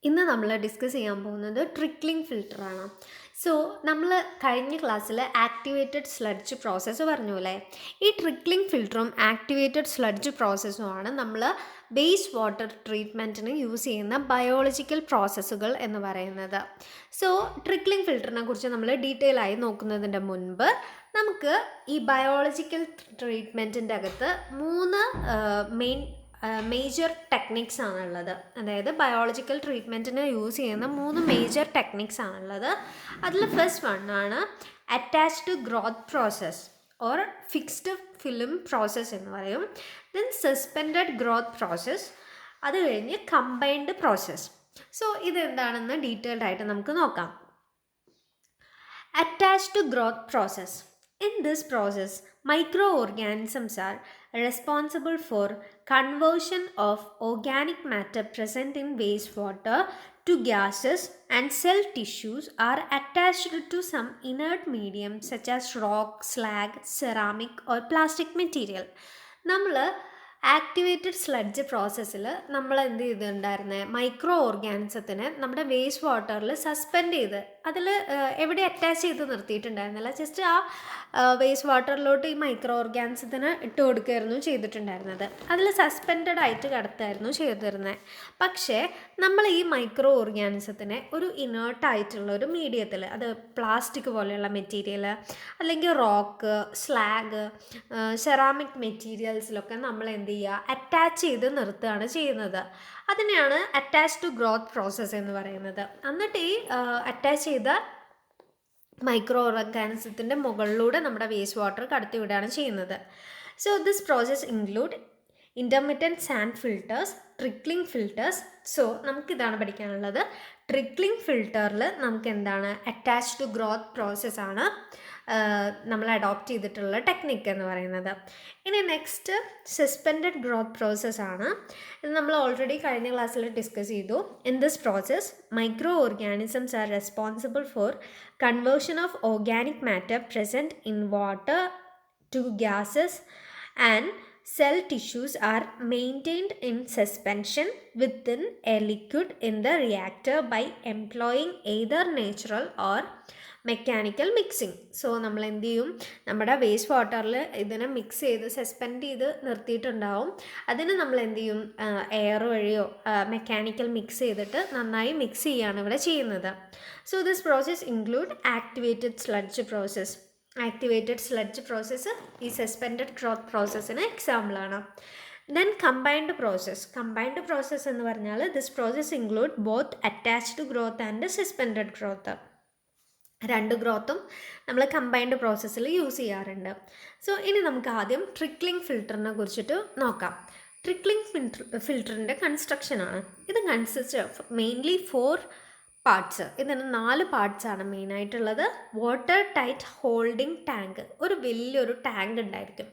ഇന്ന് നമ്മൾ ഡിസ്കസ് ചെയ്യാൻ പോകുന്നത് ട്രിക്ലിംഗ് ഫിൽറ്ററാണ്. സോ നമ്മൾ കഴിഞ്ഞ ക്ലാസ്സിൽ ആക്ടിവേറ്റഡ് സ്ലഡ്ജ് പ്രോസസ്സ് പറഞ്ഞു അല്ലേ. ഈ ട്രിക്ലിംഗ് ഫിൽറ്ററും ആക്ടിവേറ്റഡ് സ്ലഡ്ജ് പ്രോസസ്സുമാണ് നമ്മൾ വേസ്റ്റ് വാട്ടർ ട്രീറ്റ്മെൻറ്റിന് യൂസ് ചെയ്യുന്ന ബയോളജിക്കൽ പ്രോസസ്സുകൾ എന്ന് പറയുന്നത്. സോ ട്രിക്ലിംഗ് ഫിൽറ്ററിനെ കുറിച്ച് നമ്മൾ ഡീറ്റെയിൽ ആയി നോക്കുന്നതിൻ്റെ മുൻപ് നമുക്ക് ഈ ബയോളജിക്കൽ ട്രീറ്റ്മെൻറ്റിൻ്റെ അകത്ത് മൂന്ന് മേജർ ടെക്നിക്സ് ആണുള്ളത്. അതായത് ബയോളജിക്കൽ ട്രീറ്റ്മെൻറ്റിന് യൂസ് ചെയ്യുന്ന മൂന്ന് മേജർ ടെക്നിക്സ് ആണുള്ളത്. അതിൽ ഫസ്റ്റ് വണ്ണാണ് attached growth process or fixed film process എന്ന് പറയും. ദെൻ സസ്പെൻഡഡ് ഗ്രോത്ത് പ്രോസസ്സ്, അത് കഴിഞ്ഞ് കമ്പൈൻഡ് പ്രോസസ്സ്. സോ ഇതെന്താണെന്ന് ഡീറ്റെയിൽഡ് ആയിട്ട് നമുക്ക് നോക്കാം. Attached growth process. In this process, microorganisms are responsible for conversion of organic matter present in wastewater to gases, and cell tissues are attached to some inert medium such as rock, slag, ceramic or plastic material. നമ്മൾ activated sludge പ്രോസസ്സിൽ നമ്മൾ എന്ത് ചെയ്തിട്ടുണ്ടായിരുന്നത്, micro ഓർഗാനിസത്തിനെ നമ്മുടെ waste വാട്ടറിൽ suspend ചെയ്ത് അതിൽ എവിടെ അറ്റാച്ച് ചെയ്ത് നിർത്തിയിട്ടുണ്ടായിരുന്നില്ല. ജസ്റ്റ് ആ വേസ്റ്റ് വാട്ടറിലോട്ട് ഈ മൈക്രോ ഓർഗാനിസത്തിന് ഇട്ട് കൊടുക്കുകയായിരുന്നു ചെയ്തിട്ടുണ്ടായിരുന്നത്. അതിൽ സസ്പെൻഡഡ് ആയിട്ട് കിടത്തായിരുന്നു ചെയ്തിരുന്നത്. പക്ഷേ നമ്മൾ ഈ മൈക്രോ ഓർഗാനിസത്തിനെ ഒരു ഇനേർട്ടായിട്ടുള്ള ഒരു മീഡിയത്തിൽ, അത് പ്ലാസ്റ്റിക് പോലെയുള്ള മെറ്റീരിയൽ അല്ലെങ്കിൽ റോക്ക്, സ്ലാഗ്, സെറാമിക് മെറ്റീരിയൽസിലൊക്കെ നമ്മൾ എന്ത് ചെയ്യുക, അറ്റാച്ച് ചെയ്ത് നിർത്തുകയാണ് ചെയ്യുന്നത്. അതിനെയാണ് അറ്റാച്ച്ഡ് ഗ്രോത്ത് പ്രോസസ്സ് എന്ന് പറയുന്നത്. എന്നിട്ട് ഈ അറ്റാച്ച് ചെയ്ത മൈക്രോ ഓർഗാനിസത്തിൻ്റെ മുകളിലൂടെ നമ്മുടെ വേസ്റ്റ് വാട്ടർ കടത്തിവിടുകയാണ് ചെയ്യുന്നത്. So this process include intermittent sand filters, trickling filters. So നമുക്കിതാണ് പഠിക്കാനുള്ളത്. ട്രിക്ലിംഗ് ഫിൽറ്ററിൽ നമുക്ക് എന്താണ്, അറ്റാച്ച്ഡ് ഗ്രോത്ത് പ്രോസസ്സാണ് നമ്മൾ അഡോപ്റ്റ് ചെയ്തിട്ടുള്ള ടെക്നിക്ക് എന്ന് പറയുന്നത്. ഇനി നെക്സ്റ്റ് സസ്പെൻഡഡ് ഗ്രോത്ത് പ്രോസസ്സാണ്. ഇത് നമ്മൾ ഓൾറെഡി കഴിഞ്ഞ ക്ലാസ്സിൽ ഡിസ്കസ് ചെയ്തു. In this process micro organisms are responsible for conversion of organic matter present in water to gases, and cell tissues are maintained in suspension within a liquid in the reactor by employing either natural or mechanical mixing. So നമ്മൾ എന്ത് ചെയ്യും, നമ്മുടെ waste വാട്ടറിൽ ഇതിനെ mix ചെയ്ത് suspend ചെയ്ത് നിർത്തിയിട്ടുണ്ടാവും. അതിന് നമ്മൾ എന്ത് ചെയ്യും, എയർ വഴിയോ മെക്കാനിക്കൽ മിക്സ് ചെയ്തിട്ട് നന്നായി മിക്സ് ചെയ്യുകയാണ് ഇവിടെ ചെയ്യുന്നത്. So this process include activated sludge process. Activated sludge process ഈ സസ്പെൻഡഡ് ഗ്രോത്ത് പ്രോസസ്സിന് എക്സാമ്പിളാണ്. Then combined process. Combined process എന്ന് പറഞ്ഞാൽ this process include both attached growth and suspended growth. രണ്ട് ഗ്രോത്തും നമ്മൾ കമ്പൈൻഡ് പ്രോസസ്സിൽ യൂസ് ചെയ്യാറുണ്ട്. സോ ഇനി നമുക്ക് ആദ്യം ട്രിക്ലിംഗ് ഫിൽറ്ററിനെ കുറിച്ചിട്ട് നോക്കാം. ട്രിക്ലിംഗ് ഫിൽറ്ററിൻ്റെ കൺസ്ട്രക്ഷനാണ്. ഇത് കൺസിസ്റ്റ് ഓഫ് മെയിൻലി 4 പാർട്സ്. ഇതിന് 4 പാർട്സാണ് മെയിനായിട്ടുള്ളത്. വാട്ടർ ടൈറ്റ് ഹോൾഡിംഗ് ടാങ്ക്, ഒരു വലിയൊരു ടാങ്ക് ഉണ്ടായിരിക്കും.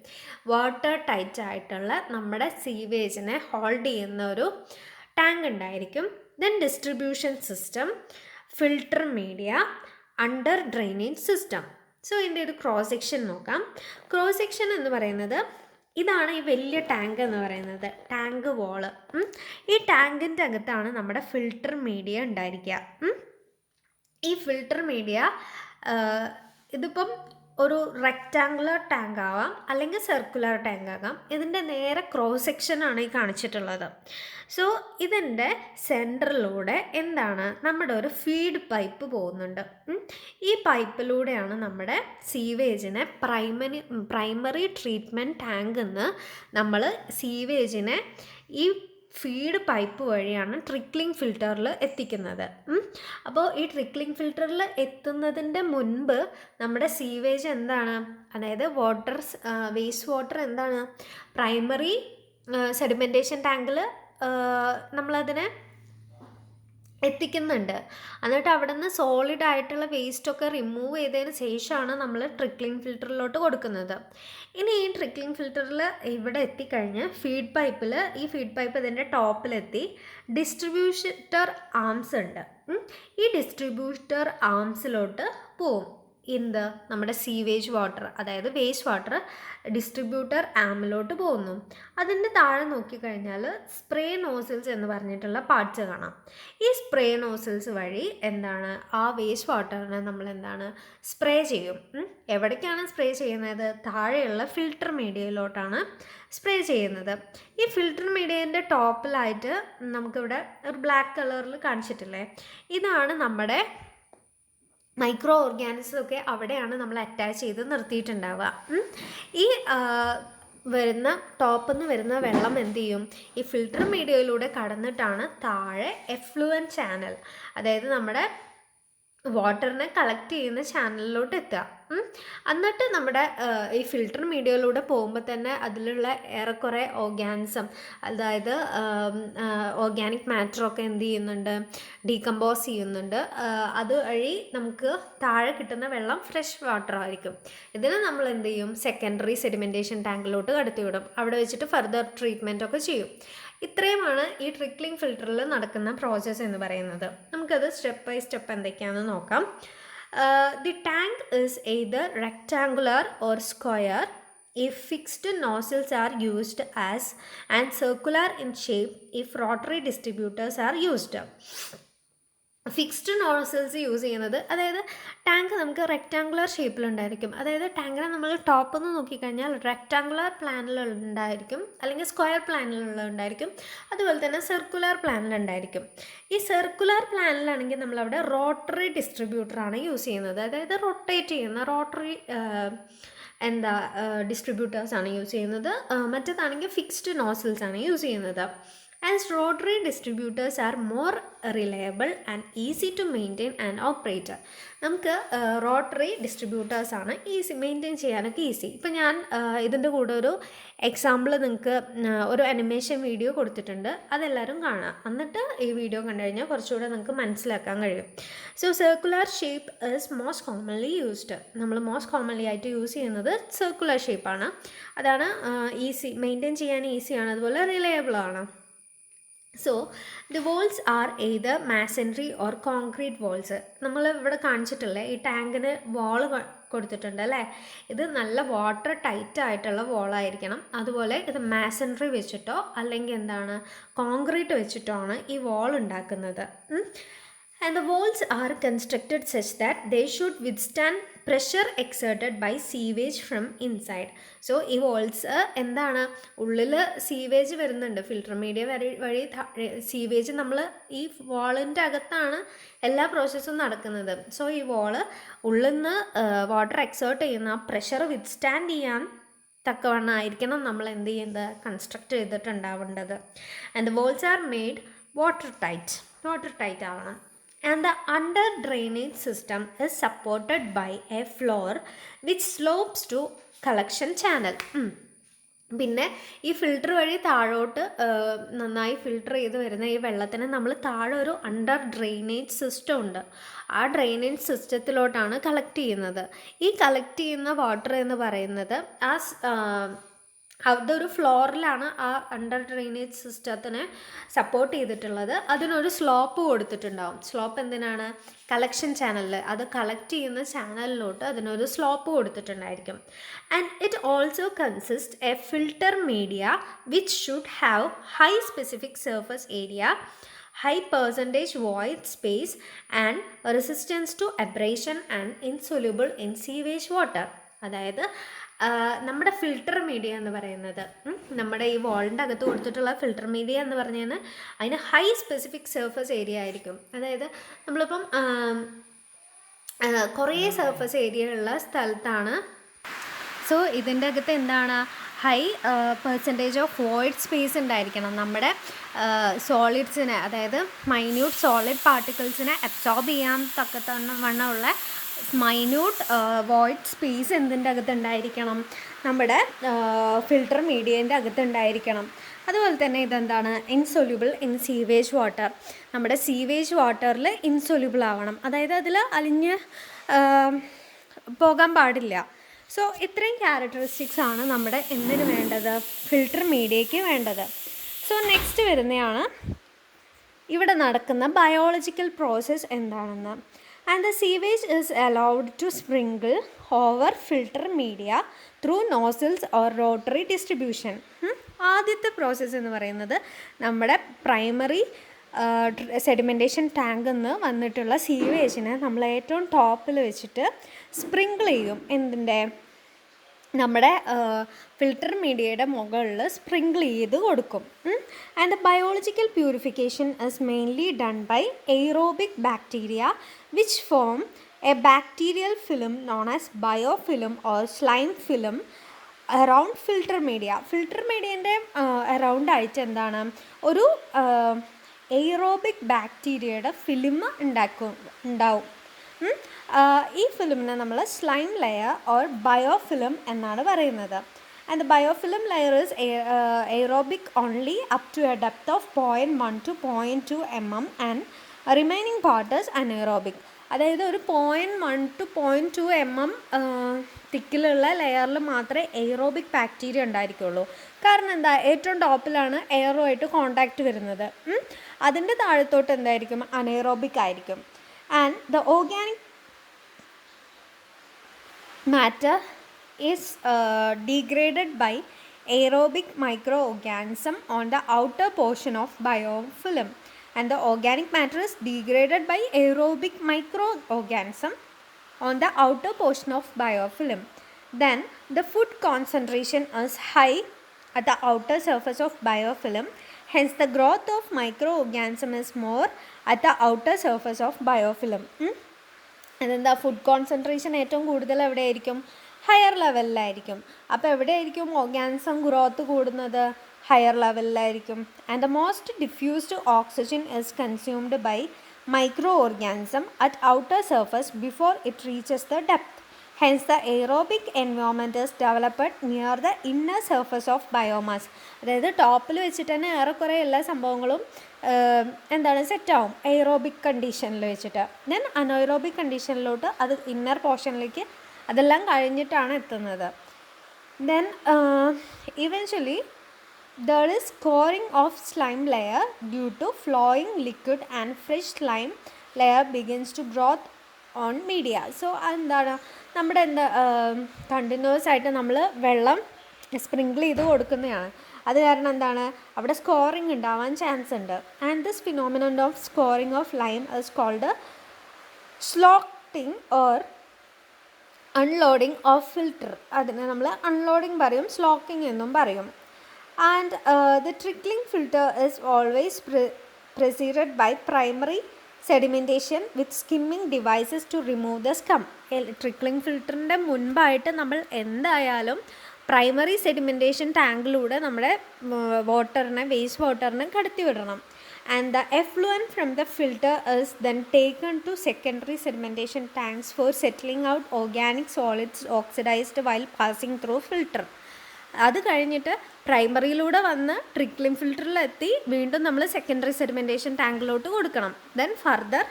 വാട്ടർ ടൈറ്റ് ആയിട്ടുള്ള നമ്മുടെ സീവേജിനെ ഹോൾഡ് ചെയ്യുന്ന ഒരു ടാങ്ക് ഉണ്ടായിരിക്കും. Then distribution system, filter media, under drainage system. So ഇതിൻ്റെ ഒരു ക്രോസ് സെക്ഷൻ നോക്കാം. ക്രോസ് സെക്ഷൻ എന്ന് പറയുന്നത് ഇതാണ് ഈ വലിയ ടാങ്ക് എന്ന് പറയുന്നത്, ടാങ്ക് വാള്. ഈ ടാങ്കിൻ്റെ അകത്താണ് നമ്മുടെ ഫിൽട്ടർ മീഡിയ ഉണ്ടായിരിക്കുക. ഈ ഫിൽട്ടർ മീഡിയ ഇതിപ്പം ഒരു റെക്റ്റാങ്കുലർ ടാങ്ക് ആവാം അല്ലെങ്കിൽ സർക്കുലർ ടാങ്ക് ആകാം. ഇതിൻ്റെ നേരെ ക്രോസ് സെക്ഷനാണ് ഈ കാണിച്ചിട്ടുള്ളത്. സോ ഇതിൻ്റെ സെൻറ്ററിലൂടെ എന്താണ്, നമ്മുടെ ഒരു ഫീഡ് പൈപ്പ് പോകുന്നുണ്ട്. ഈ പൈപ്പിലൂടെയാണ് നമ്മുടെ സീവേജിനെ പ്രൈമറി ട്രീറ്റ്മെൻറ്റ് ടാങ്കിൽ നിന്ന് നമ്മൾ സീവേജിനെ ഈ ഫീഡ് പൈപ്പ് വഴിയാണ് ട്രിക്ലിംഗ് ഫിൽറ്ററിൽ എത്തിക്കുന്നത്. അപ്പോൾ ഈ ട്രിക്ലിംഗ് ഫിൽറ്ററിൽ എത്തുന്നതിൻ്റെ മുൻപ് നമ്മുടെ സീവേജ് എന്താണ്, അതായത് വേസ്റ്റ് വാട്ടർ എന്താണ്, പ്രൈമറി സെഡിമെൻറ്റേഷൻ ടാങ്കിൽ നമ്മളതിനെ എത്തിക്കുന്നുണ്ട്. എന്നിട്ട് അവിടെ നിന്ന് സോളിഡ് ആയിട്ടുള്ള വേസ്റ്റൊക്കെ റിമൂവ് ചെയ്തതിന് ശേഷമാണ് നമ്മൾ ട്രിക്ലിംഗ് ഫിൽറ്ററിലോട്ട് കൊടുക്കുന്നത്. ഇനി ഈ ട്രിക്ലിംഗ് ഫിൽറ്ററിൽ ഇവിടെ എത്തിക്കഴിഞ്ഞ് ഫീഡ് പൈപ്പിൽ, ഈ ഫീഡ് പൈപ്പ് ഇതിൻ്റെ ടോപ്പിലെത്തി ഡിസ്ട്രിബ്യൂട്ടർ ആംസ് ഉണ്ട്. ഈ ഡിസ്ട്രിബ്യൂട്ടർ ആംസിലോട്ട് പോവും. നമ്മുടെ സീവേജ് വാട്ടർ, അതായത് വേസ്റ്റ് വാട്ടർ ഡിസ്ട്രിബ്യൂട്ടർ ആമിലോട്ട് പോകുന്നു. അതിൻ്റെ താഴെ നോക്കിക്കഴിഞ്ഞാൽ സ്പ്രേ നോസിൽസ് എന്ന് പറഞ്ഞിട്ടുള്ള പാർട്സ് കാണാം. ഈ സ്പ്രേ നോസിൽസ് വഴി ആ വേസ്റ്റ് വാട്ടറിനെ നമ്മൾ സ്പ്രേ ചെയ്യും. എവിടേക്കാണ് സ്പ്രേ ചെയ്യുന്നത്? താഴെയുള്ള ഫിൽട്ടർ മീഡിയയിലോട്ടാണ് സ്പ്രേ ചെയ്യുന്നത്. ഈ ഫിൽട്ടർ മീഡിയൻ്റെ ടോപ്പിലായിട്ട് നമുക്കിവിടെ ഒരു ബ്ലാക്ക് കളറിൽ കാണിച്ചിട്ടില്ലേ, ഇതാണ് നമ്മുടെ മൈക്രോ ഓർഗാനിസം ഒക്കെ അവിടെയാണ് നമ്മൾ അറ്റാച്ച് ചെയ്ത് നിർത്തിയിട്ടുണ്ടാവുക. ഈ ടോപ്പിൽ നിന്ന് വരുന്ന വെള്ളം എന്ത് ചെയ്യും? ഈ ഫിൽട്ടർ മീഡിയയിലൂടെ കടന്നിട്ടാണ് താഴെ എഫ്ലുവൻറ്റ് ചാനൽ, അതായത് നമ്മുടെ വാട്ടറിനെ കളക്ട് ചെയ്യുന്ന ചാനലിലോട്ട് എത്തുക. എന്നിട്ട് നമ്മുടെ ഈ ഫിൽട്ടർ മീഡിയയിലൂടെ പോകുമ്പോൾ തന്നെ അതിലുള്ള ഏറെക്കുറെ ഓർഗാനിസം, അതായത് ഓർഗാനിക് മാറ്ററൊക്കെ എന്ത് ചെയ്യുന്നുണ്ട്? ഡീകമ്പോസ് ചെയ്യുന്നുണ്ട്. അതുവഴി നമുക്ക് താഴെ കിട്ടുന്ന വെള്ളം ഫ്രഷ് വാട്ടർ ആയിരിക്കും. ഇതിന് നമ്മൾ എന്ത് ചെയ്യും? സെക്കൻഡറി സെഡിമെൻറ്റേഷൻ ടാങ്കിലോട്ട് കടത്തിവിടും. അവിടെ വെച്ചിട്ട് ഫർദർ ട്രീറ്റ്മെൻറ്റ് ഒക്കെ ചെയ്യും. ഇത്രയുമാണ് ഈ ട്രിക്ലിംഗ് ഫിൽറ്ററിൽ നടക്കുന്ന പ്രോസസ്സ് എന്ന് പറയുന്നത്. നമുക്കത് സ്റ്റെപ്പ് ബൈ സ്റ്റെപ്പ് എന്തൊക്കെയാണെന്ന് നോക്കാം. The tank is either rectangular or square if fixed nozzles are used as and circular in shape if rotary distributors are used. Fixed nozzles use ചെയ്യുന്നത്, അതായത് ടാങ്ക് നമുക്ക് rectangular ഷേപ്പിലുണ്ടായിരിക്കും. അതായത് ടാങ്കിനെ നമ്മൾ ടോപ്പിൽ നിന്ന് നോക്കിക്കഴിഞ്ഞാൽ റെക്റ്റാങ്കുലർ പ്ലാനിലുണ്ടായിരിക്കും, അല്ലെങ്കിൽ സ്ക്വയർ പ്ലാനിലുണ്ടായിരിക്കും, അതുപോലെ തന്നെ സർക്കുലർ പ്ലാനിലുണ്ടായിരിക്കും. ഈ സർക്കുലർ പ്ലാനിലാണെങ്കിൽ നമ്മളവിടെ റോട്ടറി ഡിസ്ട്രിബ്യൂട്ടറാണ് യൂസ് ചെയ്യുന്നത്. അതായത് റൊട്ടേറ്റ് ചെയ്യുന്ന റോട്ടറി ഡിസ്ട്രിബ്യൂട്ടേഴ്സാണ് യൂസ് ചെയ്യുന്നത്. മറ്റേതാണെങ്കിൽ ഫിക്സ്ഡ് നോസിൽസ് ആണ് യൂസ് ചെയ്യുന്നത്. As rotary distributors are more reliable and easy to maintain and operate. നമുക്ക് റോട്ടറി ഡിസ്ട്രിബ്യൂട്ടേഴ്സാണ് മെയിൻറ്റെയിൻ ചെയ്യാനൊക്കെ ഈസി. ഇപ്പം ഞാൻ ഇതിൻ്റെ കൂടെ ഒരു എക്സാമ്പിൾ നിങ്ങൾക്ക് ഒരു അനിമേഷൻ വീഡിയോ കൊടുത്തിട്ടുണ്ട്, അതെല്ലാവരും കാണാം. എന്നിട്ട് ഈ വീഡിയോ കണ്ടു കഴിഞ്ഞാൽ കുറച്ചുകൂടെ നിങ്ങൾക്ക് മനസ്സിലാക്കാൻ കഴിയും. So circular shape is most commonly used. നമ്മൾ മോസ്റ്റ് കോമൺലി ആയിട്ട് യൂസ് ചെയ്യുന്നത് സർക്കുലർ ഷേപ്പാണ്. അതാണ് ഈസി, മെയിൻറ്റെയിൻ ചെയ്യാൻ ഈസിയാണ്, അതുപോലെ റിലയബിൾ ആണ്. So the walls are either masonry or concrete walls. നമ്മൾ ഇവിടെ കാണിച്ചിട്ടില്ലേ, ഈ ടാങ്കിന് വാള് കൊടുത്തിട്ടുണ്ട് അല്ലേ, ഇത് നല്ല വാട്ടർ ടൈറ്റ് ആയിട്ടുള്ള വോളായിരിക്കണം. അതുപോലെ ഇത് മാസൻട്രി വെച്ചിട്ടോ അല്ലെങ്കിൽ കോൺക്രീറ്റ് വെച്ചിട്ടോ ആണ് ഈ വാൾ ഉണ്ടാക്കുന്നത്. And the walls are constructed such that they should withstand pressure exerted by sewage from inside. So ഈ വാൾസ് ഉള്ളിൽ സീവേജ് വരുന്നുണ്ട്, ഫിൽട്ടർ മീഡിയ വഴി സീവേജ് നമ്മൾ ഈ വാളിൻ്റെ അകത്താണ് എല്ലാ പ്രോസസ്സും നടക്കുന്നത്. സോ ഈ വാള് ഉള്ളിൽ നിന്ന് വാട്ടർ എക്സേർട്ട് ചെയ്യുന്ന പ്രഷർ വിത്ത്സ്റ്റാൻഡ് ചെയ്യാൻ തക്കവണ്ണമായിരിക്കണം നമ്മൾ എന്ത് ചെയ്യുന്നത്, കൺസ്ട്രക്ട് ചെയ്തിട്ടുണ്ടാവേണ്ടത്. And the walls are made water tight ആവണം. And the under drainage system is supported by a floor which slopes to collection channel. പിന്നെ ഈ ഫിൽട്ടർ വഴി താഴോട്ട് നന്നായി ഫിൽട്ടർ ചെയ്ത് വരുന്ന ഈ വെള്ളത്തിന് നമ്മൾ താഴെ ഒരു അണ്ടർ ഡ്രെയിനേജ് സിസ്റ്റം ഉണ്ട്. ആ ഡ്രെയിനേജ് സിസ്റ്റത്തിലോട്ടാണ് കളക്ട് ചെയ്യുന്നത്. ഈ കളക്ട് ചെയ്യുന്ന വാട്ടർ എന്ന് പറയുന്നത് അതൊരു ഫ്ലോറിലാണ് ആ അണ്ടർ ഡ്രെയിനേജ് സിസ്റ്റത്തിനെ സപ്പോർട്ട് ചെയ്തിട്ടുള്ളത്. അതിനൊരു സ്ലോപ്പ് കൊടുത്തിട്ടുണ്ടാവും. സ്ലോപ്പ് എന്തിനാണ്? കളക്ഷൻ ചാനലിൽ, അത് കളക്ട് ചെയ്യുന്ന ചാനലിലോട്ട് അതിനൊരു സ്ലോപ്പ് കൊടുത്തിട്ടുണ്ടായിരിക്കും. And it also consist a filter media which should have high specific surface area, high percentage void space and resistance to abrasion and insoluble in sewage water. അതായത് നമ്മുടെ filter media എന്ന് പറയുന്നത്, നമ്മുടെ ഈ വാളിൻ്റെ അകത്ത് കൊടുത്തിട്ടുള്ള ഫിൽട്ടർ മീഡിയ എന്ന് പറഞ്ഞാൽ അതിന് ഹൈ സ്പെസിഫിക് സർഫസ് ഏരിയ ആയിരിക്കും. അതായത് നമ്മളിപ്പം കുറേ സർഫസ് ഏരിയ ഉള്ള സ്ഥലത്താണ്. സോ ഇതിൻ്റെ അകത്ത് high percentage of void space ഉണ്ടായിരിക്കണം. നമ്മുടെ സോളിഡ്സിനെ, അതായത് മൈന്യൂട്ട് സോളിഡ് പാർട്ടിക്കിൾസിനെ അബ്സോർബ് ചെയ്യാൻ തക്കവണ്ണമുള്ള മൈന്യൂട്ട് വോയിഡ് സ്പേസ് എന്തിൻ്റെ അകത്തുണ്ടായിരിക്കണം? നമ്മുടെ ഫിൽട്ടർ മീഡിയേൻ്റെ അകത്തുണ്ടായിരിക്കണം. അതുപോലെ തന്നെ ഇൻസൊല്യൂബിൾ ഇൻ സീവേജ് വാട്ടർ. നമ്മുടെ സീവേജ് വാട്ടറിൽ ഇൻസൊല്യൂബിൾ ആവണം, അതായത് അതിൽ അലിഞ്ഞ് പോകാൻ പാടില്ല. സോ ഇത്രയും ക്യാരക്ടറിസ്റ്റിക്സ് ആണ് നമ്മുടെ എന്തിനു വേണ്ടത്? ഫിൽട്ടർ മീഡിയയ്ക്ക് വേണ്ടത്. സോ നെക്സ്റ്റ് വരുന്നതാണ് ഇവിടെ നടക്കുന്ന ബയോളജിക്കൽ പ്രോസസ്സ് എന്താണെന്ന്. and the sewage is allowed to sprinkle over filter media through nozzles or rotary distribution. ആദ്യത്തെ പ്രോസസ്സ് എന്ന് പറയുന്നത് നമ്മുടെ പ്രൈമറി സെഡിമെൻറ്റേഷൻ ടാങ്കിൽ നിന്ന് വന്നിട്ടുള്ള സീവേജിനെ നമ്മൾ ഏറ്റവും ടോപ്പിൽ വെച്ചിട്ട് സ്പ്രിങ്കിൾ ചെയ്യും. എന്തിൻ്റെ? നമ്മുടെ ഫിൽട്ടർ മീഡിയയുടെ മുകളിൽ സ്പ്രിങ്കിൾ ചെയ്ത് കൊടുക്കും. And the biological purification is mainly done by aerobic bacteria which form a bacterial film known as biofilm or slime film around filter media. Filter മീഡിയൻ്റെ അറൗണ്ട് ആയിട്ട് എന്താണ്, ഒരു എയ്റോബിക് ബാക്ടീരിയയുടെ ഫിലിം ഉണ്ടാവും. ഈ ഫിലിമിനെ നമ്മൾ സ്ലൈം ലെയർ ഓർ ബയോഫിലിം എന്നാണ് പറയുന്നത്. And the biofilm layer is aerobic only up to a depth of 0.1 to 0.2 mm and remaining part is anaerobic. അതായത് ഒരു 0.1 to 0.2 mm തിക്കിലുള്ള ലെയറിൽ മാത്രമേ എയ്റോബിക് ബാക്ടീരിയ ഉണ്ടായിരിക്കുള്ളൂ. കാരണം എന്താ? ഏറ്റവും ടോപ്പിലാണ് എയറുമായിട്ട് കോണ്ടാക്റ്റ് വരുന്നത്. അതിൻ്റെ താഴത്തോട്ട് എന്തായിരിക്കും? അനൈറോബിക് ആയിരിക്കും. And the organic matter is degraded by aerobic microorganism on the outer portion of biofilm, and the organic matter is degraded by aerobic microorganism on the outer portion of biofilm. Then the food concentration is high at the outer surface of biofilm, hence the growth of microorganism is more at the outer surface of biofilm. അതെന്താ? Food concentration ഏറ്റവും കൂടുതൽ എവിടെയായിരിക്കും? Higher ലെവലിലായിരിക്കും. അപ്പോൾ എവിടെയായിരിക്കും organism growth കൂടുന്നത്? Higher ലെവലിലായിരിക്കും. And the most diffused oxygen is consumed by micro organism at outer surface before it reaches the depth. Hence the aerobic environment is developed near the inner surface of biomass. അതായത് ടോപ്പിൽ വെച്ചിട്ട് തന്നെ ഏറെക്കുറെ എല്ലാ സംഭവങ്ങളും എന്താണ് സെറ്റാവും എയ്റോബിക് കണ്ടീഷനിൽ വെച്ചിട്ട്. ദെൻ അനൈറോബിക് കണ്ടീഷനിലോട്ട് അത് ഇന്നർ പോർഷനിലേക്ക് അതെല്ലാം കഴിഞ്ഞിട്ടാണ് എത്തുന്നത്. Then eventually there is scoring of slime layer due to flowing liquid and fresh slime layer begins to growth on media. So എന്താണ് നമ്മുടെ കണ്ടിന്യൂസ് ആയിട്ട് നമ്മൾ വെള്ളം സ്പ്രിങ്കിൾ ചെയ്ത് കൊടുക്കുന്നതാണ്. അത് കാരണം എന്താണ്? അവിടെ സ്കോറിങ് ഉണ്ടാവാൻ ചാൻസ് ഉണ്ട്. And this phenomenon of scouring of lime is called sloughing or unloading of filter. അതിനെ നമ്മൾ അൺലോഡിങ് പറയും, സ്ലോക്കിംഗ് എന്നും പറയും. And the trickling filter is always preceded by primary sedimentation with skimming devices to remove the scum. Trickling ഫിൽറ്ററിൻ്റെ മുൻപായിട്ട് നമ്മൾ എന്തായാലും primary sedimentation ടാങ്കിലൂടെ നമ്മുടെ വാട്ടറിനെ, വേസ്റ്റ് വാട്ടറിനെ കടത്തി വിടണം. And the effluent from the filter is then taken to secondary sedimentation tanks for settling out organic solids oxidized while passing through filter. അത് കഴിഞ്ഞിട്ട് പ്രൈമറിയിലൂടെ വന്ന് ട്രിക്ലിംഗ് ഫിൽറ്ററിലെത്തി വീണ്ടും നമ്മൾ സെക്കൻഡറി സെഡിമെൻറ്റേഷൻ ടാങ്കിലോട്ട് കൊടുക്കണം. ദെൻ ഫർദർ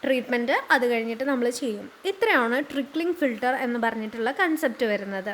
ട്രീറ്റ്മെൻറ്റ് അത് കഴിഞ്ഞിട്ട് നമ്മൾ ചെയ്യും. ഇത്രയാണ് ട്രിക്ലിംഗ് ഫിൽറ്റർ എന്ന് പറഞ്ഞിട്ടുള്ള കൺസെപ്റ്റ് വരുന്നത്.